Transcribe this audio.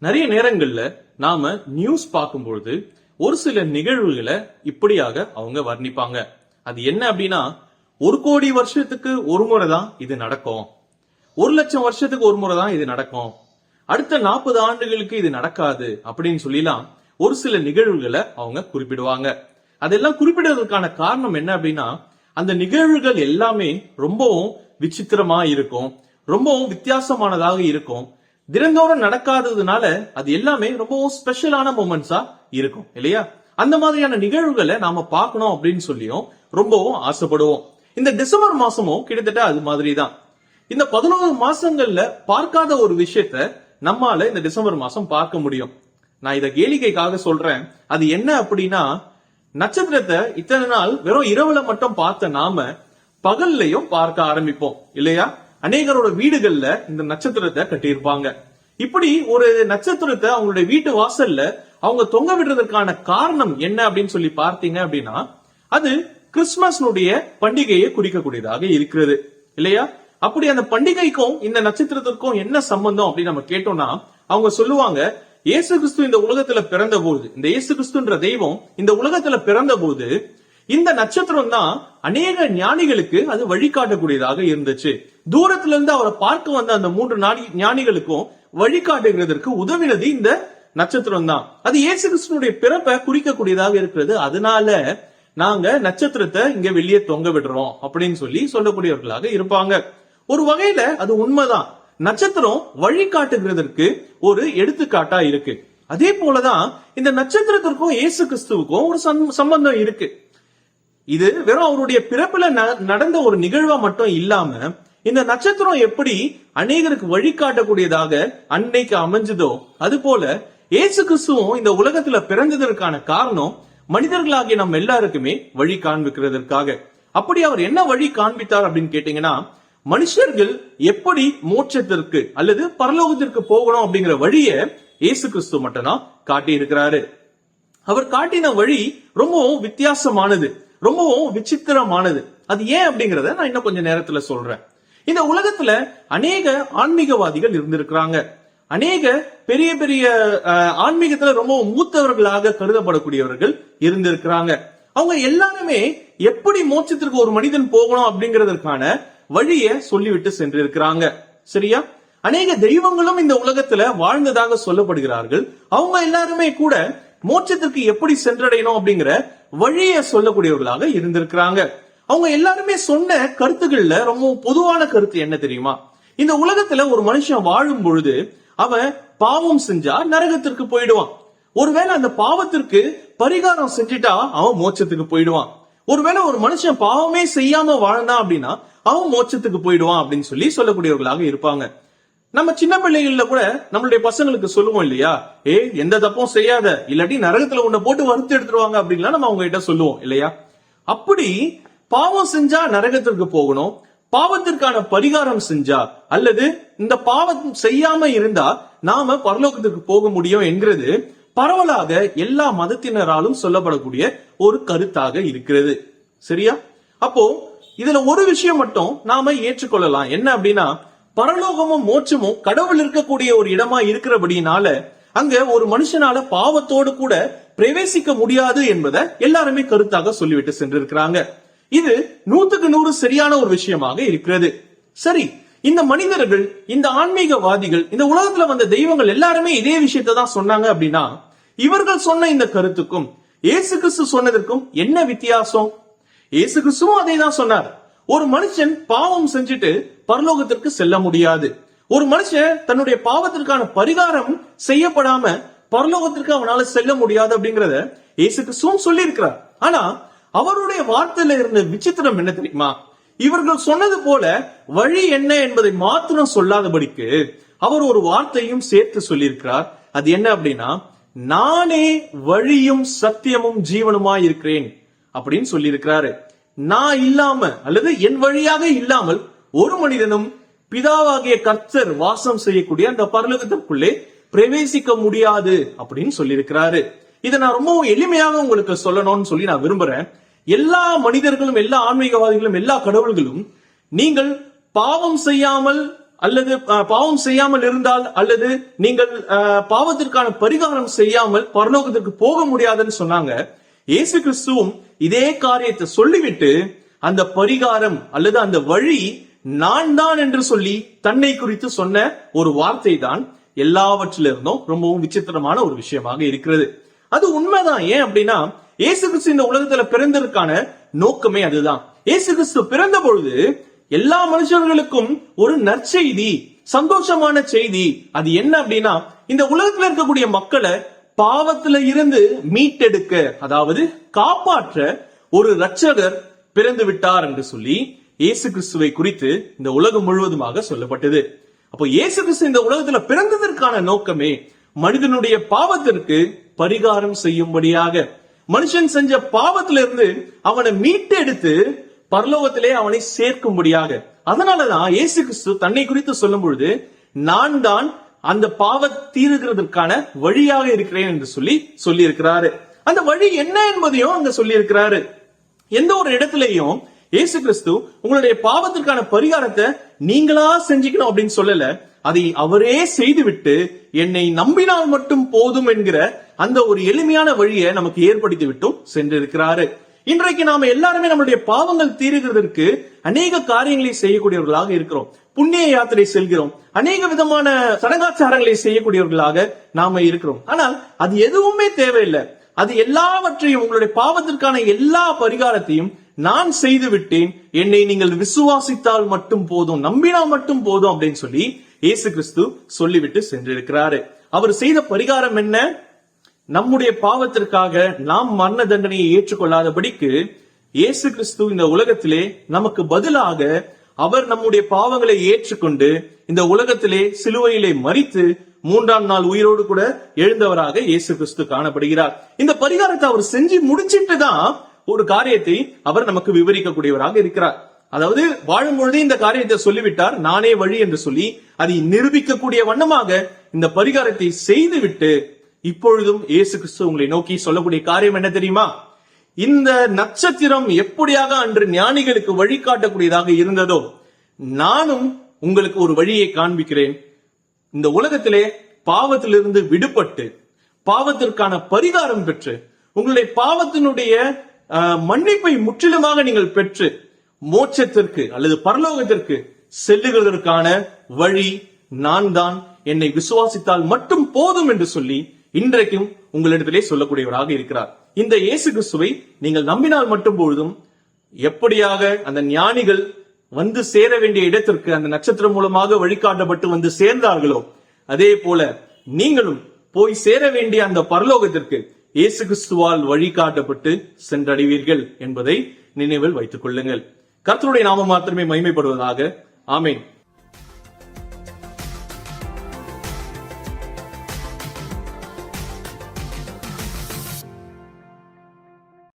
நிறைய நேரங்கள்ல நாம நியூஸ் பார்க்கும்பொழுது ஒரு சில நிகழ்வுகளை இப்படியாக அவங்க வர்ணிப்பாங்க. அது என்ன அப்படின்னா, 1,00,00,000 வருஷத்துக்கு ஒரு முறை தான் இது நடக்கும், 1,00,000 வருஷத்துக்கு ஒரு முறை தான் இது நடக்கும், அடுத்த 40 ஆண்டுகளுக்கு இது நடக்காது அப்படின்னு சொல்லிலாம் ஒரு சில நிகழ்வுகளை அவங்க குறிப்பிடுவாங்க. அதெல்லாம் குறிப்பிடுவதற்கான காரணம் என்ன அப்படின்னா, அந்த நிகழ்வுகள் எல்லாமே ரொம்பவும் விசித்திரமா இருக்கும், ரொம்பவும் வித்தியாசமானதாக இருக்கும், தினந்தோறும் நடக்காததுனால அது எல்லாமே ரொம்பவும் ஸ்பெஷலான மொமெண்ட்ஸா இருக்கும் இல்லையா? அந்த மாதிரியான நிகழ்வுகளை நாம பார்க்கணும் அப்படின்னு சொல்லியும் ரொம்பவும் ஆசைப்படுவோம். இந்த டிசம்பர் மாசமும் கிட்டத்தட்ட அது மாதிரி தான். இந்த 11 மாசங்கள்ல பார்க்காத ஒரு விஷயத்த நம்மால இந்த டிசம்பர் மாசம் பார்க்க முடியும். நான் இத கேளிக்கைக்காக சொல்றேன். அது என்ன அப்படின்னா, நட்சத்திரத்தை இத்தனை நாள் வெறும் இரவுல மட்டும் பார்த்த நாம பகல்லையும் பார்க்க ஆரம்பிப்போம் இல்லையா? அநேகரோட வீடுகள்ல இந்த நட்சத்திரத்தை கட்டியிருப்பாங்க. இப்படி ஒரு நட்சத்திரத்தை அவங்களுடைய வீட்டு வாசல்ல அவங்க தொங்க விடுறதுக்கான காரணம் என்ன அப்படின்னு சொல்லி பார்த்தீங்க அப்படின்னா, அது கிறிஸ்துமஸ்னுடைய பண்டிகையை குறிக்கக்கூடியதாக இருக்கிறது இல்லையா? அப்படி அந்த பண்டிகைக்கும் இந்த நட்சத்திரத்திற்கும் என்ன சம்பந்தம் அப்படின்னு நம்ம கேட்டோம்னா, அவங்க சொல்லுவாங்க, இயேசு கிறிஸ்து இந்த உலகத்துல பிறந்த போது, இந்த இயேசு கிறிஸ்துன்ற தெய்வம் இந்த உலகத்துல பிறந்த போது இந்த நட்சத்திரம் தான் அநேக ஞானிகளுக்கு அது வழிகாட்டக்கூடியதாக இருந்துச்சு. தூரத்துல இருந்து அவரை பார்க்க வந்த அந்த 3 ஞானிகளுக்கும் வழிகாட்டுகிறதற்கு உதவினது இந்த நட்சத்திரம் தான். அது இயேசு கிறிஸ்துனுடைய பிறப்பை குறிக்கக்கூடியதாக இருக்கிறது. அதனால நாங்க நட்சத்திரத்தை இங்க வெளியே தொங்க விடுறோம் அப்படின்னு சொல்லக்கூடியவர்களாக இருப்பாங்க. ஒரு வகையில அது உண்மைதான். நட்சத்திரம் வழிகாட்டுகிறதற்கு ஒரு எடுத்துக்காட்டா இருக்கு. அதே போலதான் இந்த நட்சத்திரத்திற்கும் இயேசு கிறிஸ்துவுக்கும் ஒரு சம்பந்தம் இருக்கு. இது வெறும் அவருடைய பிறப்புல நடந்த ஒரு நிகழ்வா மட்டும் இல்லாம, இந்த நட்சத்திரம் எப்படி அநேகருக்கு வழிகாட்டக்கூடியதாக அன்னைக்கு அமைஞ்சதோ, அது போல இயேசு கிறிஸ்துவும் இந்த உலகத்துல பிறந்ததற்கான காரணம் மனிதர்களாகிய நம்ம எல்லாருக்குமே வழி காண்பிக்கிறதற்காக. அப்படி அவர் என்ன வழி காண்பித்தார் அப்படின்னு கேட்டீங்கன்னா, மனுஷர்கள் எப்படி மோட்சத்திற்கு அல்லது பரலோகத்திற்கு போகணும் அப்படிங்கிற வழிய இயேசு கிறிஸ்து மட்டும்தான் காட்டி இருக்கிறாரு. அவர் காட்டின வழி ரொம்பவும் வித்தியாசமானது, ரொம்பவும் விசித்திரமானது. அது ஏன் அப்படிங்கறத நான் இன்னும் கொஞ்ச நேரத்துல சொல்றேன். இந்த உலகத்துல அநேக ஆன்மீகவாதிகள் இருந்திருக்கிறாங்க. அநேக பெரிய பெரிய ஆன்மீகத்துல ரொம்ப மூத்தவர்களாக கருதப்படக்கூடியவர்கள் இருந்திருக்கிறாங்க. அவங்க எல்லாருமே எப்படி மோட்சத்திற்கு ஒரு மனிதன் போகணும் அப்படிங்கறதற்கான வழிய சொல்லிவிட்டு சென்றிருக்கிறாங்க. சரியா? அநேக தெய்வங்களும் இந்த உலகத்துல வாழ்ந்ததாக சொல்லப்படுகிறார்கள். அவங்க எல்லாருமே கூட மோட்சத்திற்கு எப்படி சென்றடையணும் அப்படிங்கிற வழிய சொல்லக்கூடியவர்களாக இருந்திருக்கிறாங்க. அவங்க எல்லாருமே சொன்ன கருத்துக்கள்ல ரொம்ப பொதுவான கருத்து என்ன தெரியுமா? இந்த உலகத்துல ஒரு மனுஷன் வாழும் பொழுது அவன் பாவம் செஞ்சா நரகத்திற்கு போயிடுவான். ஒருவேளை அந்த பாவத்திற்கு பரிகாரம் செஞ்சுட்டா அவன் மோட்சத்துக்கு போயிடுவான். ஒருவேளை ஒரு மனுஷன் பாவமே செய்யாம வாழ்ந்தான் அப்படின்னா அவன் மோட்சத்துக்கு போயிடுவான் அப்படின்னு சொல்லக்கூடியவர்களாக இருப்பாங்க. நம்ம சின்ன பிள்ளைகள்ல கூட நம்மளுடைய பசங்களுக்கு சொல்லுவோம் இல்லையா, எந்த தப்பும் செய்யாத, இல்லாட்டி நரகத்துல உன்னை போட்டு வறுத்து எடுத்துருவாங்க அப்படின்லாம் நம்ம அவங்க கிட்ட சொல்லுவோம் இல்லையா? அப்படி பாவம் செஞ்சா நரகத்திற்கு போகணும், பாவத்திற்கான பரிகாரம் செஞ்சா அல்லது இந்த பாவம் செய்யாம இருந்தா நாம பரலோகத்திற்கு போக முடியும் என்கிறது பரவலாக எல்லா மதத்தினராலும் சொல்லப்படக்கூடிய ஒரு கருத்தாக இருக்கிறது. சரியா? அப்போ இதுல ஒரு விஷயம் மட்டும் நாம ஏற்றுக்கொள்ளலாம். என்ன அப்படின்னா, பரலோகமும் மோட்சமும் கடவுள் இருக்கக்கூடிய ஒரு இடமா இருக்கிறபடினால அங்க ஒரு மனுஷனால பாவத்தோடு கூட பிரவேசிக்க முடியாது என்பதை எல்லாருமே கருத்தாக சொல்லிவிட்டு சென்றிருக்கிறாங்க. இது 100க்கு 100 சரியான ஒரு விஷயமாக இருக்கிறது. சரி, இந்த மனிதர்கள், இந்த ஆன்மீகவாதிகள், இந்த உலகத்துல வந்த தெய்வங்கள் எல்லாருமே இதே விஷயத்தை தான் சொன்னாங்க அப்படின்னா, இவர்கள் சொன்ன இந்த கருத்துக்கும் இயேசு கிறிஸ்து சொன்னதற்கும் என்ன வித்தியாசம்? இயேசு கிறிஸ்துவும் அதை தான் சொன்னார். ஒரு மனுஷன் பாவம் செஞ்சுட்டு பரலோகத்திற்கு செல்ல முடியாது. ஒரு மனுஷன் தன்னுடைய பாவத்திற்கான பரிகாரம் செய்யப்படாம பரலோகத்திற்கு அவனால செல்ல முடியாது அப்படிங்கறத இயேசு கிறிஸ்துவும் சொல்லி இருக்கிறார். ஆனா அவருடைய வார்த்தையில இருந்த விசித்திரம் என்ன தெரியுமா? இவர்கள் சொன்னது போல வழி என்ன என்பதை மாத்திரம் சொல்லாதபடிக்கு அவர் ஒரு வார்த்தையும் சேர்த்து சொல்லியிருக்கிறார். அது என்ன அப்படின்னா, நானே வழியும் சத்தியமும் ஜீவனுமாய் இருக்கிறேன் அப்படின்னு சொல்லி இருக்கிறாரு. நான் இல்லாம அல்லது என் வழியாக இல்லாமல் ஒரு மனிதனும் பிதாவாகிய கர்த்தர் வாசம் செய்யக்கூடிய அந்த பரலோகத்திற்குள்ளே பிரவேசிக்க முடியாது அப்படின்னு சொல்லி இருக்கிறாரு. இதை நான் ரொம்ப எளிமையாக உங்களுக்கு சொல்லணும்னு சொல்லி நான் விரும்புறேன். எல்லா மனிதர்களும், எல்லா ஆன்மீகவாதிகளும், எல்லா கடவுள்களும் நீங்கள் பாவம் செய்யாமல் அல்லது பாவம் செய்யாமல் இருந்தால், அல்லது நீங்கள் பாவத்திற்கான பரிகாரம் செய்யாமல் பரலோகத்திற்கு போக முடியாதுன்னு சொன்னாங்க. இயேசு கிறிஸ்துவும் இதே காரியத்தை சொல்லிவிட்டு அந்த பரிகாரம் அல்லது அந்த வழி நான் தான் என்று சொல்லி தன்னை குறித்து சொன்ன ஒரு வார்த்தை தான் எல்லாவற்றிலிருந்தும் ரொம்பவும் விசித்திரமான ஒரு விஷயமாக இருக்கிறது. அது உண்மைதான். ஏன் அப்படின்னா, இயேசு கிறிஸ்து இந்த உலகத்துல பிறந்ததற்கான நோக்கமே அதுதான். இயேசு கிறிஸ்து பிறந்த பொழுது எல்லா மனுஷர்களுக்கும் ஒரு நற்செய்தி, சந்தோஷமான செய்தி. அது என்ன அப்படின்னா, இந்த உலகத்துல இருக்கக்கூடிய மக்களை பாவத்துல இருந்து மீட்டெடுக்க, அதாவது காப்பாற்ற ஒரு இரட்சகர் பிறந்து விட்டார் என்று சொல்லி இயேசு கிறிஸ்துவை குறித்து இந்த உலகம் முழுவதுமாக சொல்லப்பட்டது. அப்போ இயேசு கிறிஸ்து இந்த உலகத்துல பிறந்ததற்கான நோக்கமே மனிதனுடைய பாவத்திற்கு பரிகாரம் செய்யும்படியாக, மனுஷன் செஞ்ச பாவத்திலிருந்து அவனை மீட்டெடுத்து பரலோகத்திலே அவனை சேர்க்கும்படியாக. அதனாலதான் இயேசு கிறிஸ்து தன்னை குறித்து சொல்லும் பொழுது நான் தான் அந்த பாவ தீருகிறதற்கான வழியாக இருக்கிறேன் என்று சொல்லி இருக்கிறாரு. அந்த வழி என்ன என்பதையும் அங்க சொல்லி இருக்கிறாரு. எந்த ஒரு இடத்திலையும் இயேசு கிறிஸ்து உங்களுடைய பாவத்திற்கான பரிகாரத்தை நீங்களா செஞ்சுக்கணும் அப்படின்னு சொல்லல. அதை அவரே செய்துவிட்டு என்னை நம்பினால் மட்டும் போதும் என்கிற அந்த ஒரு எளிமையான வழியை நமக்கு ஏற்படுத்தி விட்டும் சென்றிருக்கிறாரு. இன்றைக்கு நாம எல்லாருமே நம்மளுடைய பாவங்கள் தீருகிறதற்கு அநேக காரியங்களை செய்யக்கூடியவர்களாக இருக்கிறோம். புண்ணிய யாத்திரை செல்கிறோம், அநேக விதமான சடங்காச்சாரங்களை செய்யக்கூடியவர்களாக நாம இருக்கிறோம். ஆனால் அது எதுவுமே தேவையில்லை. அது எல்லாவற்றையும், உங்களுடைய பாவத்திற்கான எல்லா பரிகாரத்தையும் நான் செய்து விட்டேன், என்னை நீங்கள் விசுவாசித்தால் மட்டும் போதும், நம்பினால் மட்டும் போதும் அப்படின்னு சொல்லி இயேசு கிறிஸ்து சொல்லிவிட்டு சென்றிருக்கிறாரு. அவர் செய்த பரிகாரம் என்ன? நம்முடைய பாவத்திற்காக நாம் மரண தண்டனையை ஏற்றுக்கொள்ளாதபடிக்கு இயேசு கிறிஸ்து இந்த உலகத்திலே நமக்கு பதிலாக அவர் நம்முடைய பாவங்களை ஏற்றுக்கொண்டு இந்த உலகத்திலே சிலுவையிலே மரித்து 3ஆம் நாள் உயிரோடு கூட எழுந்தவராக இயேசு கிறிஸ்து காணப்படுகிறார். இந்த பரிகாரத்தை அவர் செஞ்சு முடிச்சிட்டு தான் ஒரு காரியத்தை அவர் நமக்கு விவரிக்கக்கூடியவராக இருக்கிறார். அதாவது வாழும் பொழுதே இந்த காரியத்தை சொல்லிவிட்டார், நானே வழி என்று சொல்லி அதை நிரூபிக்கக்கூடிய வண்ணமாக இந்த பரிகாரத்தை செய்துவிட்டு இப்பொழுதும் இயேசு கிறிஸ்து உங்களை நோக்கி சொல்லக்கூடிய காரியம் என்ன தெரியுமா? இந்த நட்சத்திரம் எப்படியாக அன்று ஞானிகளுக்கு வழிகாட்டக்கூடியதாக இருந்ததோ, நானும் உங்களுக்கு ஒரு வழியை காண்பிக்கிறேன். இந்த உலகத்திலே பாவத்திலிருந்து விடுபட்டு பாவத்திற்கான பரிகாரம் பெற்று உங்களுடைய பாவத்தினுடைய மன்னிப்பை முற்றிலுமாக நீங்கள் பெற்று மோட்சத்திற்கு அல்லது பரலோகத்திற்கு செல்லுகிறதற்கான வழி நான் தான், என்னை விசுவாசித்தால் மட்டும் போதும் என்று சொல்லி இன்றைக்கும் உங்களிடத்திலே சொல்லக்கூடியவராக இருக்கிறார். இந்த இயேசு கிறிஸ்துவை நீங்கள் நம்பினால் மட்டும் பொழுதும் எப்படியாக அந்த ஞானிகள் வந்து சேர வேண்டிய இடத்திற்கு அந்த நட்சத்திரம் மூலமாக வழிகாட்டப்பட்டு வந்து சேர்ந்தார்களோ, அதே போல நீங்களும் போய் சேர வேண்டிய அந்த பரலோகத்திற்கு இயேசு கிறிஸ்துவால் வழிகாட்டப்பட்டு சென்றடைவீர்கள் என்பதை நினைவில் வைத்துக் கொள்ளுங்கள். கர்த்தருடைய நாமம் மாத்திரமே மகிமைப்படுவதாக. ஆமென்.